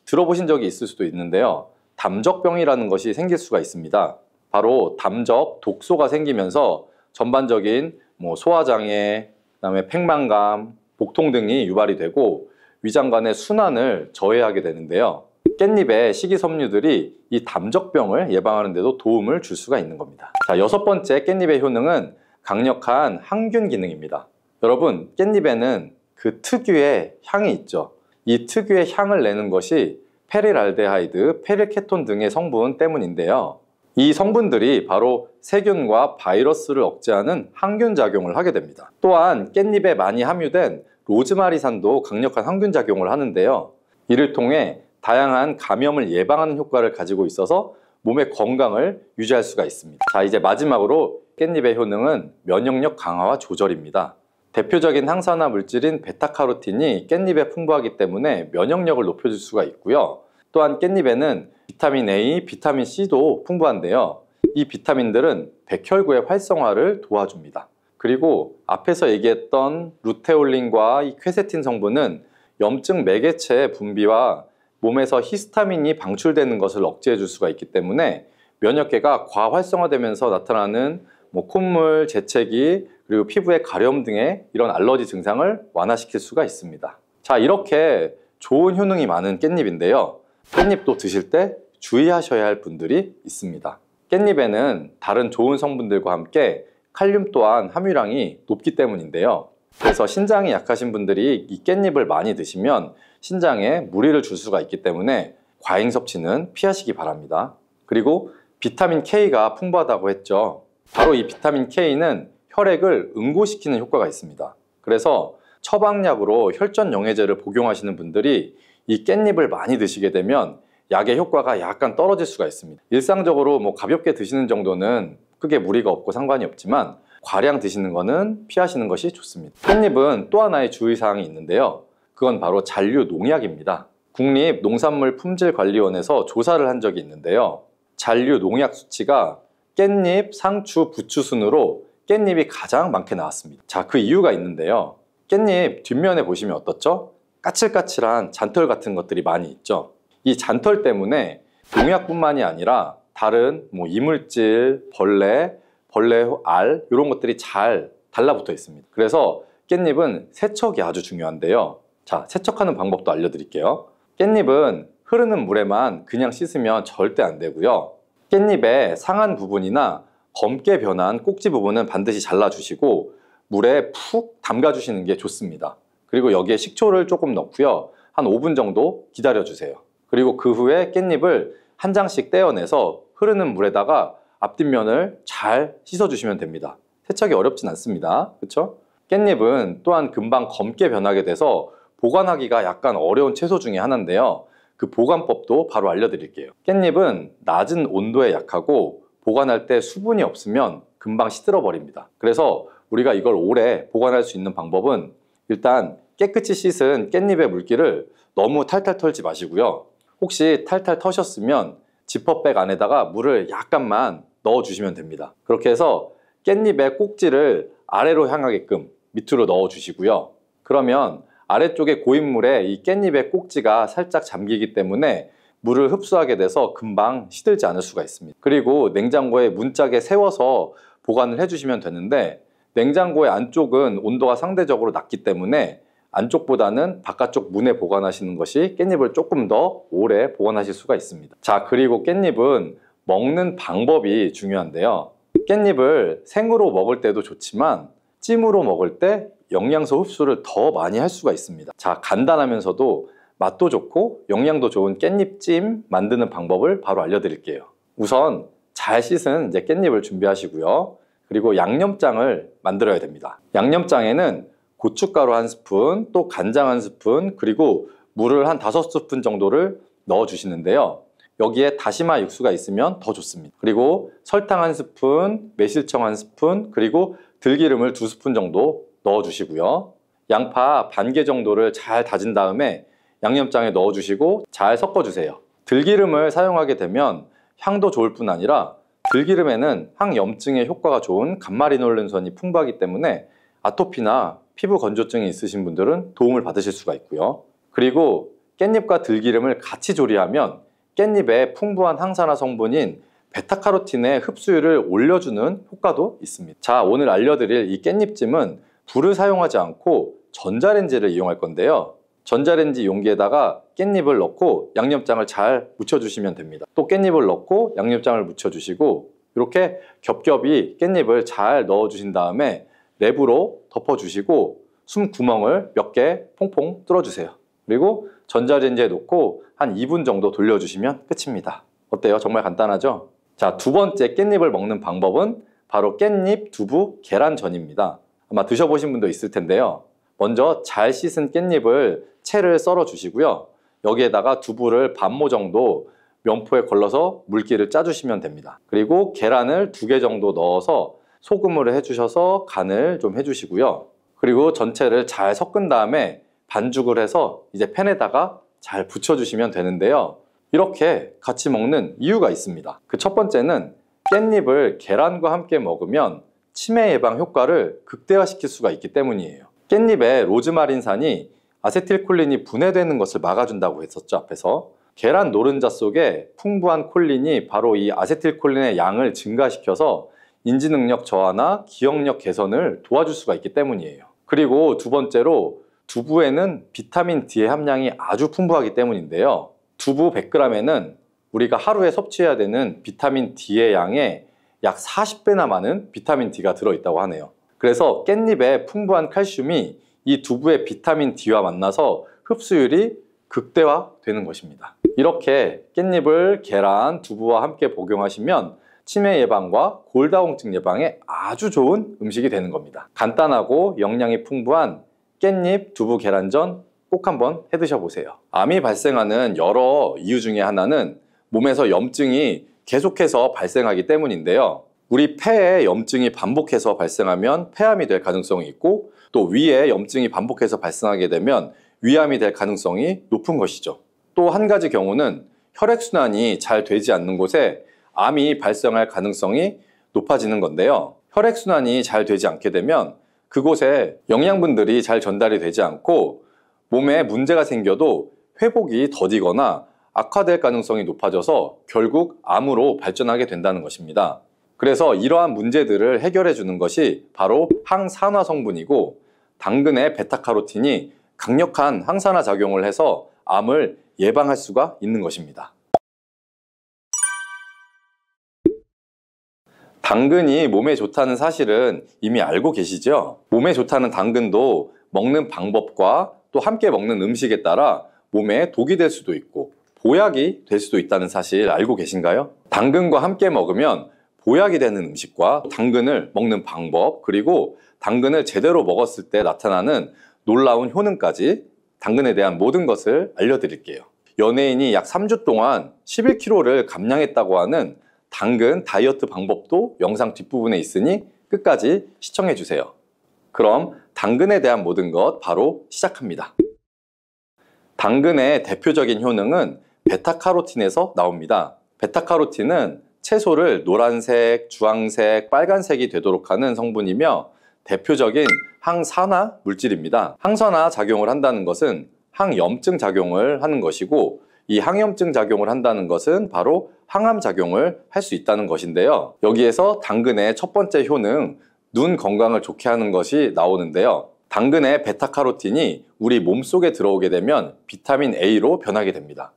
들어보신 적이 있을 수도 있는데요. 담적병이라는 것이 생길 수가 있습니다. 바로 담적, 독소가 생기면서 전반적인 소화장애, 그다음에 팽만감, 복통 등이 유발이 되고 위장관의 순환을 저해하게 되는데요. 깻잎의 식이섬유들이 이 담적병을 예방하는 데도 도움을 줄 수가 있는 겁니다. 자, 여섯 번째 깻잎의 효능은 강력한 항균 기능입니다. 여러분, 깻잎에는 그 특유의 향이 있죠. 이 특유의 향을 내는 것이 페릴알데하이드, 페릴케톤 등의 성분 때문인데요. 이 성분들이 바로 세균과 바이러스를 억제하는 항균 작용을 하게 됩니다. 또한 깻잎에 많이 함유된 로즈마리산도 강력한 항균 작용을 하는데요. 이를 통해 다양한 감염을 예방하는 효과를 가지고 있어서 몸의 건강을 유지할 수가 있습니다. 자, 이제 마지막으로 깻잎의 효능은 면역력 강화와 조절입니다. 대표적인 항산화 물질인 베타카로틴이 깻잎에 풍부하기 때문에 면역력을 높여줄 수가 있고요. 또한 깻잎에는 비타민 A, 비타민 C도 풍부한데요. 이 비타민들은 백혈구의 활성화를 도와줍니다. 그리고 앞에서 얘기했던 루테올린과 이 퀘세틴 성분은 염증 매개체의 분비와 몸에서 히스타민이 방출되는 것을 억제해 줄 수가 있기 때문에 면역계가 과활성화되면서 나타나는 콧물, 재채기, 그리고 피부의 가려움 등의 이런 알러지 증상을 완화시킬 수가 있습니다. 자, 이렇게 좋은 효능이 많은 깻잎인데요. 깻잎도 드실 때 주의하셔야 할 분들이 있습니다. 깻잎에는 다른 좋은 성분들과 함께 칼륨 또한 함유량이 높기 때문인데요. 그래서 신장이 약하신 분들이 이 깻잎을 많이 드시면 신장에 무리를 줄 수가 있기 때문에 과잉 섭취는 피하시기 바랍니다. 그리고 비타민 K가 풍부하다고 했죠. 바로 이 비타민 K는 혈액을 응고시키는 효과가 있습니다. 그래서 처방약으로 혈전영해제를 복용하시는 분들이 이 깻잎을 많이 드시게 되면 약의 효과가 약간 떨어질 수가 있습니다. 일상적으로 가볍게 드시는 정도는 크게 무리가 없고 상관이 없지만 과량 드시는 거는 피하시는 것이 좋습니다. 깻잎은 또 하나의 주의사항이 있는데요. 그건 바로 잔류 농약입니다. 국립농산물품질관리원에서 조사를 한 적이 있는데요. 잔류 농약 수치가 깻잎, 상추, 부추 순으로 깻잎이 가장 많게 나왔습니다. 자, 그 이유가 있는데요. 깻잎 뒷면에 보시면 어떻죠? 까칠까칠한 잔털 같은 것들이 많이 있죠. 이 잔털 때문에 농약뿐만이 아니라 다른 이물질, 벌레 알 이런 것들이 잘 달라붙어 있습니다. 그래서 깻잎은 세척이 아주 중요한데요. 자, 세척하는 방법도 알려드릴게요. 깻잎은 흐르는 물에만 그냥 씻으면 절대 안 되고요. 깻잎의 상한 부분이나 검게 변한 꼭지 부분은 반드시 잘라주시고 물에 푹 담가주시는 게 좋습니다. 그리고 여기에 식초를 조금 넣고요. 한 5분 정도 기다려주세요. 그리고 그 후에 깻잎을 한 장씩 떼어내서 흐르는 물에다가 앞뒷면을 잘 씻어주시면 됩니다. 세척이 어렵진 않습니다. 그렇죠? 깻잎은 또한 금방 검게 변하게 돼서 보관하기가 약간 어려운 채소 중에 하나인데요. 그 보관법도 바로 알려드릴게요. 깻잎은 낮은 온도에 약하고 보관할 때 수분이 없으면 금방 시들어 버립니다. 그래서 우리가 이걸 오래 보관할 수 있는 방법은 일단 깨끗이 씻은 깻잎의 물기를 너무 탈탈 털지 마시고요. 혹시 탈탈 터셨으면 지퍼백 안에다가 물을 약간만 넣어주시면 됩니다. 그렇게 해서 깻잎의 꼭지를 아래로 향하게끔 밑으로 넣어주시고요. 그러면 아래쪽에 고인물에 이 깻잎의 꼭지가 살짝 잠기기 때문에 물을 흡수하게 돼서 금방 시들지 않을 수가 있습니다. 그리고 냉장고에 문짝에 세워서 보관을 해주시면 되는데 냉장고의 안쪽은 온도가 상대적으로 낮기 때문에 안쪽보다는 바깥쪽 문에 보관하시는 것이 깻잎을 조금 더 오래 보관하실 수가 있습니다. 자, 그리고 깻잎은 먹는 방법이 중요한데요. 깻잎을 생으로 먹을 때도 좋지만 찜으로 먹을 때 영양소 흡수를 더 많이 할 수가 있습니다. 자, 간단하면서도 맛도 좋고 영양도 좋은 깻잎찜 만드는 방법을 바로 알려드릴게요. 우선 잘 씻은 깻잎을 준비하시고요. 그리고 양념장을 만들어야 됩니다. 양념장에는 고춧가루 1스푼, 또 간장 1스푼, 그리고 물을 한 5스푼 정도를 넣어주시는데요. 여기에 다시마 육수가 있으면 더 좋습니다. 그리고 설탕 1스푼, 매실청 1스푼, 그리고 들기름을 2스푼 정도 넣어주시고요. 양파 반 개 정도를 잘 다진 다음에 양념장에 넣어주시고 잘 섞어주세요. 들기름을 사용하게 되면 향도 좋을 뿐 아니라 들기름에는 항염증에 효과가 좋은 감마리놀렌산이 풍부하기 때문에 아토피나 피부 건조증이 있으신 분들은 도움을 받으실 수가 있고요. 그리고 깻잎과 들기름을 같이 조리하면 깻잎의 풍부한 항산화 성분인 베타카로틴의 흡수율을 올려주는 효과도 있습니다. 자, 오늘 알려드릴 이 깻잎찜은 불을 사용하지 않고 전자레인지를 이용할 건데요. 전자레인지 용기에다가 깻잎을 넣고 양념장을 잘 묻혀주시면 됩니다. 또 깻잎을 넣고 양념장을 묻혀주시고 이렇게 겹겹이 깻잎을 잘 넣어주신 다음에 랩으로 덮어주시고 숨 구멍을 몇 개 퐁퐁 뚫어주세요. 그리고 전자레인지에 놓고 한 2분 정도 돌려주시면 끝입니다. 어때요? 정말 간단하죠? 자, 두 번째 깻잎을 먹는 방법은 바로 깻잎 두부 계란전입니다. 아마 드셔보신 분도 있을 텐데요. 먼저 잘 씻은 깻잎을 채를 썰어 주시고요. 여기에다가 두부를 반모 정도 면포에 걸러서 물기를 짜주시면 됩니다. 그리고 계란을 2개 정도 넣어서 소금을 해주셔서 간을 좀 해주시고요. 그리고 전체를 잘 섞은 다음에 반죽을 해서 이제 팬에다가 잘 붙여주시면 되는데요. 이렇게 같이 먹는 이유가 있습니다. 그 첫 번째는 깻잎을 계란과 함께 먹으면 치매 예방 효과를 극대화시킬 수가 있기 때문이에요. 깻잎에 로즈마린산이 아세틸콜린이 분해되는 것을 막아준다고 했었죠, 앞에서. 계란 노른자 속에 풍부한 콜린이 바로 이 아세틸콜린의 양을 증가시켜서 인지 능력 저하나 기억력 개선을 도와줄 수가 있기 때문이에요. 그리고 두 번째로 두부에는 비타민 D의 함량이 아주 풍부하기 때문인데요. 두부 100g에는 우리가 하루에 섭취해야 되는 비타민 D의 양의 약 40배나 많은 비타민 D가 들어있다고 하네요. 그래서 깻잎의 풍부한 칼슘이 이 두부의 비타민 D와 만나서 흡수율이 극대화되는 것입니다. 이렇게 깻잎을 계란, 두부와 함께 복용하시면 치매 예방과 골다공증 예방에 아주 좋은 음식이 되는 겁니다. 간단하고 영양이 풍부한 깻잎 두부 계란전 꼭 한번 해 드셔보세요. 암이 발생하는 여러 이유 중에 하나는 몸에서 염증이 계속해서 발생하기 때문인데요. 우리 폐에 염증이 반복해서 발생하면 폐암이 될 가능성이 있고 또 위에 염증이 반복해서 발생하게 되면 위암이 될 가능성이 높은 것이죠. 또 한 가지 경우는 혈액순환이 잘 되지 않는 곳에 암이 발생할 가능성이 높아지는 건데요. 혈액순환이 잘 되지 않게 되면 그곳에 영양분들이 잘 전달이 되지 않고 몸에 문제가 생겨도 회복이 더디거나 악화될 가능성이 높아져서 결국 암으로 발전하게 된다는 것입니다. 그래서 이러한 문제들을 해결해 주는 것이 바로 항산화 성분이고, 당근의 베타카로틴이 강력한 항산화 작용을 해서 암을 예방할 수가 있는 것입니다. 당근이 몸에 좋다는 사실은 이미 알고 계시죠? 몸에 좋다는 당근도 먹는 방법과 또 함께 먹는 음식에 따라 몸에 독이 될 수도 있고 보약이 될 수도 있다는 사실 알고 계신가요? 당근과 함께 먹으면 보약이 되는 음식과 당근을 먹는 방법, 그리고 당근을 제대로 먹었을 때 나타나는 놀라운 효능까지 당근에 대한 모든 것을 알려드릴게요. 연예인이 약 3주 동안 11kg를 감량했다고 하는 당근 다이어트 방법도 영상 뒷부분에 있으니 끝까지 시청해주세요. 그럼 당근에 대한 모든 것 바로 시작합니다. 당근의 대표적인 효능은 베타카로틴에서 나옵니다. 베타카로틴은 채소를 노란색, 주황색, 빨간색이 되도록 하는 성분이며 대표적인 항산화 물질입니다. 항산화 작용을 한다는 것은 항염증 작용을 하는 것이고, 이 항염증 작용을 한다는 것은 바로 항암 작용을 할 수 있다는 것인데요. 여기에서 당근의 첫 번째 효능, 눈 건강을 좋게 하는 것이 나오는데요. 당근의 베타카로틴이 우리 몸속에 들어오게 되면 비타민 A로 변하게 됩니다.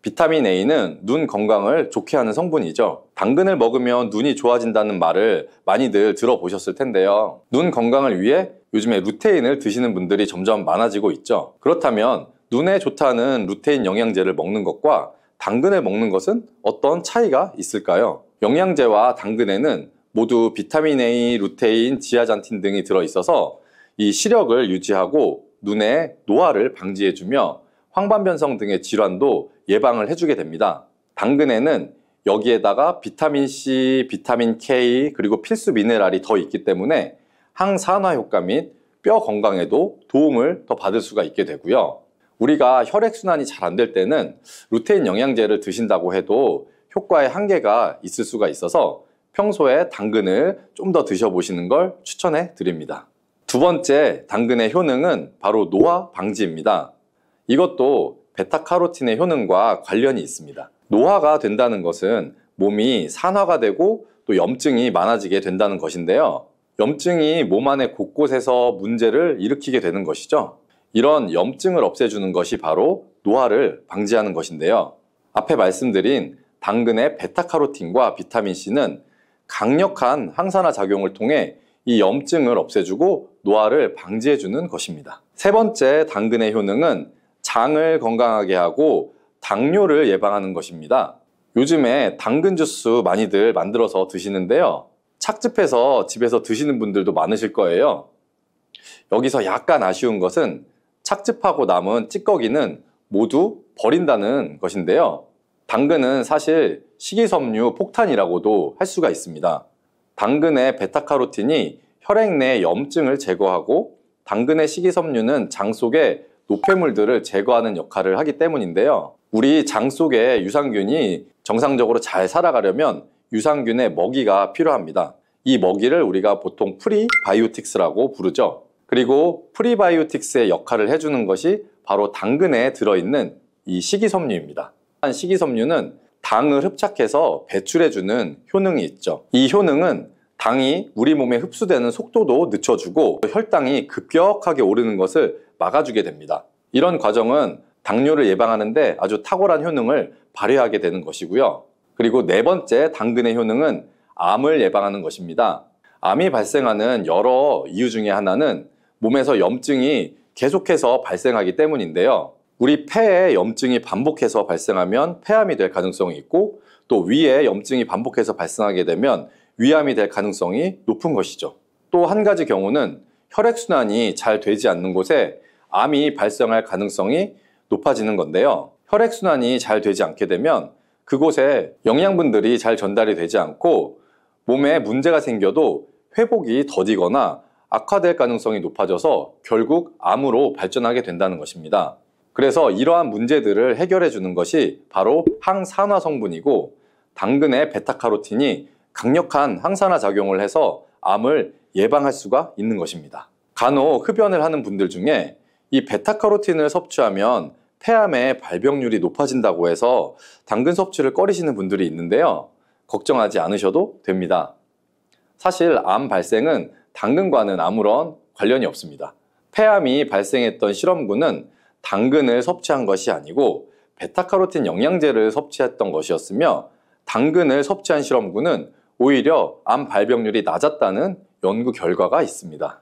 비타민 A는 눈 건강을 좋게 하는 성분이죠. 당근을 먹으면 눈이 좋아진다는 말을 많이들 들어보셨을 텐데요. 눈 건강을 위해 요즘에 루테인을 드시는 분들이 점점 많아지고 있죠. 그렇다면 눈에 좋다는 루테인 영양제를 먹는 것과 당근을 먹는 것은 어떤 차이가 있을까요? 영양제와 당근에는 모두 비타민 A, 루테인, 지아잔틴 등이 들어있어서 이 시력을 유지하고 눈의 노화를 방지해주며 황반변성 등의 질환도 예방을 해주게 됩니다. 당근에는 여기에다가 비타민 C, 비타민 K, 그리고 필수 미네랄이 더 있기 때문에 항산화 효과 및 뼈 건강에도 도움을 더 받을 수가 있게 되고요. 우리가 혈액순환이 잘 안 될 때는 루테인 영양제를 드신다고 해도 효과에 한계가 있을 수가 있어서 평소에 당근을 좀 더 드셔보시는 걸 추천해 드립니다. 두 번째 당근의 효능은 바로 노화 방지입니다. 이것도 베타카로틴의 효능과 관련이 있습니다. 노화가 된다는 것은 몸이 산화가 되고 또 염증이 많아지게 된다는 것인데요. 염증이 몸 안에 곳곳에서 문제를 일으키게 되는 것이죠. 이런 염증을 없애주는 것이 바로 노화를 방지하는 것인데요. 앞에 말씀드린 당근의 베타카로틴과 비타민C는 강력한 항산화 작용을 통해 이 염증을 없애주고 노화를 방지해주는 것입니다. 세 번째 당근의 효능은 장을 건강하게 하고 당뇨를 예방하는 것입니다. 요즘에 당근 주스 많이들 만들어서 드시는데요. 착즙해서 집에서 드시는 분들도 많으실 거예요. 여기서 약간 아쉬운 것은 착즙하고 남은 찌꺼기는 모두 버린다는 것인데요. 당근은 사실 식이섬유 폭탄이라고도 할 수가 있습니다. 당근의 베타카로틴이 혈액 내 염증을 제거하고 당근의 식이섬유는 장 속의 노폐물들을 제거하는 역할을 하기 때문인데요. 우리 장 속의 유산균이 정상적으로 잘 살아가려면 유산균의 먹이가 필요합니다. 이 먹이를 우리가 보통 프리바이오틱스라고 부르죠. 그리고 프리바이오틱스의 역할을 해주는 것이 바로 당근에 들어있는 이 식이섬유입니다. 식이섬유는 당을 흡착해서 배출해주는 효능이 있죠. 이 효능은 당이 우리 몸에 흡수되는 속도도 늦춰주고 혈당이 급격하게 오르는 것을 막아주게 됩니다. 이런 과정은 당뇨를 예방하는데 아주 탁월한 효능을 발휘하게 되는 것이고요. 그리고 네 번째 당근의 효능은 암을 예방하는 것입니다. 암이 발생하는 여러 이유 중에 하나는 몸에서 염증이 계속해서 발생하기 때문인데요. 우리 폐에 염증이 반복해서 발생하면 폐암이 될 가능성이 있고, 또 위에 염증이 반복해서 발생하게 되면 위암이 될 가능성이 높은 것이죠. 또 한 가지 경우는 혈액순환이 잘 되지 않는 곳에 암이 발생할 가능성이 높아지는 건데요. 혈액순환이 잘 되지 않게 되면 그곳에 영양분들이 잘 전달이 되지 않고 몸에 문제가 생겨도 회복이 더디거나 악화될 가능성이 높아져서 결국 암으로 발전하게 된다는 것입니다. 그래서 이러한 문제들을 해결해 주는 것이 바로 항산화 성분이고, 당근의 베타카로틴이 강력한 항산화 작용을 해서 암을 예방할 수가 있는 것입니다. 간혹 흡연을 하는 분들 중에 이 베타카로틴을 섭취하면 폐암의 발병률이 높아진다고 해서 당근 섭취를 꺼리시는 분들이 있는데요. 걱정하지 않으셔도 됩니다. 사실 암 발생은 당근과는 아무런 관련이 없습니다. 폐암이 발생했던 실험군은 당근을 섭취한 것이 아니고 베타카로틴 영양제를 섭취했던 것이었으며, 당근을 섭취한 실험군은 오히려 암 발병률이 낮았다는 연구 결과가 있습니다.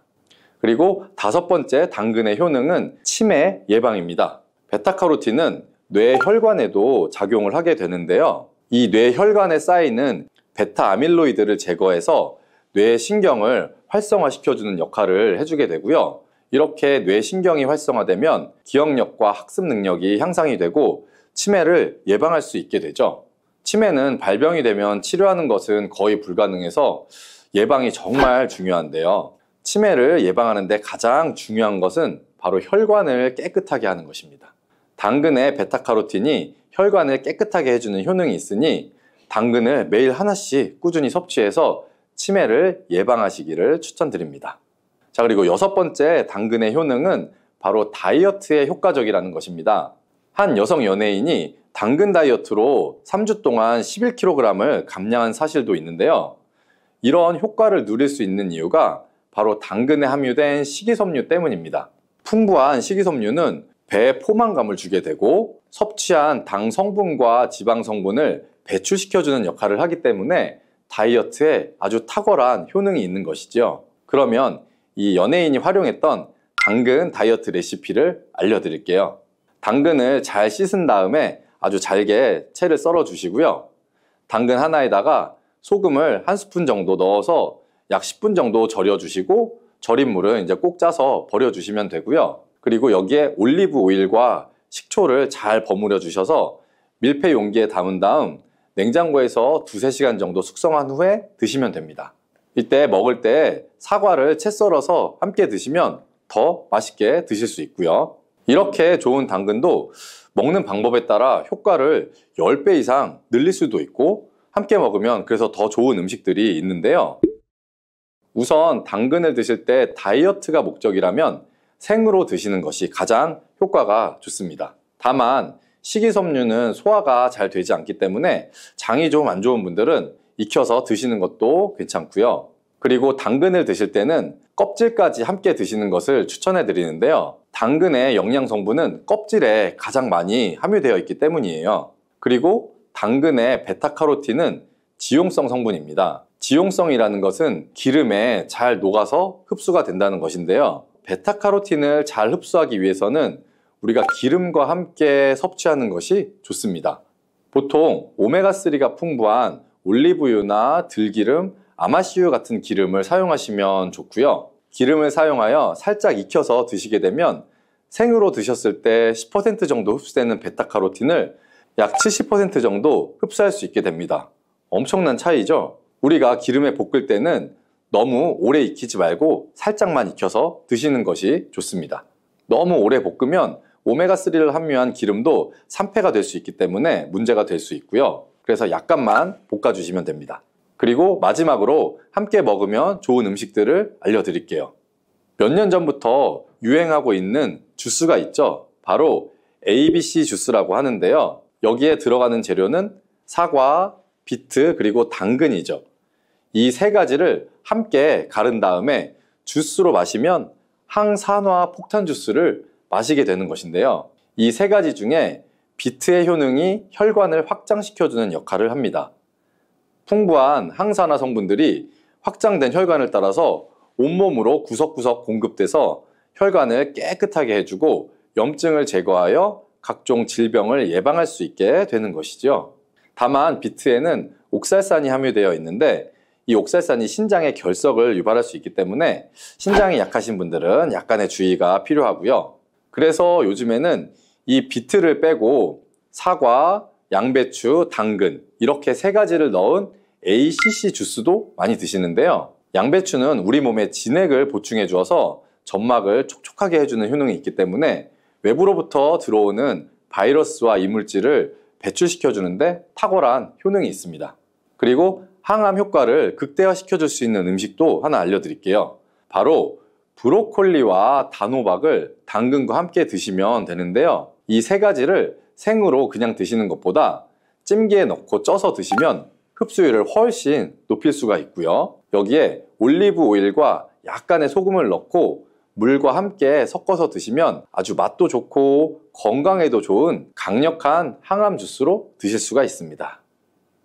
그리고 5번째 당근의 효능은 치매 예방입니다. 베타카로틴은 뇌 혈관에도 작용을 하게 되는데요. 이 뇌 혈관에 쌓이는 베타 아밀로이드를 제거해서 뇌 신경을 활성화시켜주는 역할을 해주게 되고요. 이렇게 뇌 신경이 활성화되면 기억력과 학습 능력이 향상이 되고 치매를 예방할 수 있게 되죠. 치매는 발병이 되면 치료하는 것은 거의 불가능해서 예방이 정말 중요한데요. 치매를 예방하는 데 가장 중요한 것은 바로 혈관을 깨끗하게 하는 것입니다. 당근의 베타카로틴이 혈관을 깨끗하게 해주는 효능이 있으니 당근을 매일 하나씩 꾸준히 섭취해서 치매를 예방하시기를 추천드립니다. 자, 그리고 6번째 당근의 효능은 바로 다이어트에 효과적이라는 것입니다. 한 여성 연예인이 당근 다이어트로 3주 동안 11kg을 감량한 사실도 있는데요. 이런 효과를 누릴 수 있는 이유가 바로 당근에 함유된 식이섬유 때문입니다. 풍부한 식이섬유는 배에 포만감을 주게 되고 섭취한 당 성분과 지방 성분을 배출시켜주는 역할을 하기 때문에 다이어트에 아주 탁월한 효능이 있는 것이죠. 그러면 이 연예인이 활용했던 당근 다이어트 레시피를 알려드릴게요. 당근을 잘 씻은 다음에 아주 잘게 채를 썰어 주시고요. 당근 하나에다가 소금을 1스푼 정도 넣어서 약 10분 정도 절여 주시고, 절인 물은 이제 꼭 짜서 버려 주시면 되고요. 그리고 여기에 올리브 오일과 식초를 잘 버무려 주셔서 밀폐 용기에 담은 다음 냉장고에서 2~3시간 정도 숙성한 후에 드시면 됩니다. 이때 먹을 때 사과를 채 썰어서 함께 드시면 더 맛있게 드실 수 있고요. 이렇게 좋은 당근도 먹는 방법에 따라 효과를 10배 이상 늘릴 수도 있고, 함께 먹으면 그래서 더 좋은 음식들이 있는데요. 우선 당근을 드실 때 다이어트가 목적이라면 생으로 드시는 것이 가장 효과가 좋습니다. 다만 식이섬유는 소화가 잘 되지 않기 때문에 장이 좀 안 좋은 분들은 익혀서 드시는 것도 괜찮고요. 그리고 당근을 드실 때는 껍질까지 함께 드시는 것을 추천해 드리는데요. 당근의 영양 성분은 껍질에 가장 많이 함유되어 있기 때문이에요. 그리고 당근의 베타카로틴은 지용성 성분입니다. 지용성이라는 것은 기름에 잘 녹아서 흡수가 된다는 것인데요. 베타카로틴을 잘 흡수하기 위해서는 우리가 기름과 함께 섭취하는 것이 좋습니다. 보통 오메가3가 풍부한 올리브유나 들기름, 아마씨유 같은 기름을 사용하시면 좋고요. 기름을 사용하여 살짝 익혀서 드시게 되면 생으로 드셨을 때 10% 정도 흡수되는 베타카로틴을 약 70% 정도 흡수할 수 있게 됩니다. 엄청난 차이죠? 우리가 기름에 볶을 때는 너무 오래 익히지 말고 살짝만 익혀서 드시는 것이 좋습니다. 너무 오래 볶으면 오메가3를 함유한 기름도 산패가 될 수 있기 때문에 문제가 될 수 있고요. 그래서 약간만 볶아주시면 됩니다. 그리고 마지막으로 함께 먹으면 좋은 음식들을 알려드릴게요. 몇 년 전부터 유행하고 있는 주스가 있죠. 바로 ABC 주스라고 하는데요. 여기에 들어가는 재료는 사과, 비트, 그리고 당근이죠. 이 3가지를 함께 가른 다음에 주스로 마시면 항산화 폭탄 주스를 마시게 되는 것인데요. 이 3가지 중에 비트의 효능이 혈관을 확장시켜주는 역할을 합니다. 풍부한 항산화 성분들이 확장된 혈관을 따라서 온몸으로 구석구석 공급돼서 혈관을 깨끗하게 해주고 염증을 제거하여 각종 질병을 예방할 수 있게 되는 것이죠. 다만 비트에는 옥살산이 함유되어 있는데 이 옥살산이 신장의 결석을 유발할 수 있기 때문에 신장이 약하신 분들은 약간의 주의가 필요하고요. 그래서 요즘에는 이 비트를 빼고 사과, 양배추, 당근 이렇게 3가지를 넣은 ACC 주스도 많이 드시는데요. 양배추는 우리 몸에 진액을 보충해 주어서 점막을 촉촉하게 해주는 효능이 있기 때문에 외부로부터 들어오는 바이러스와 이물질을 배출시켜 주는데 탁월한 효능이 있습니다. 그리고 항암 효과를 극대화시켜 줄 수 있는 음식도 하나 알려드릴게요. 바로 브로콜리와 단호박을 당근과 함께 드시면 되는데요. 이 세 가지를 생으로 그냥 드시는 것보다 찜기에 넣고 쪄서 드시면 흡수율을 훨씬 높일 수가 있고요. 여기에 올리브 오일과 약간의 소금을 넣고 물과 함께 섞어서 드시면 아주 맛도 좋고 건강에도 좋은 강력한 항암 주스로 드실 수가 있습니다.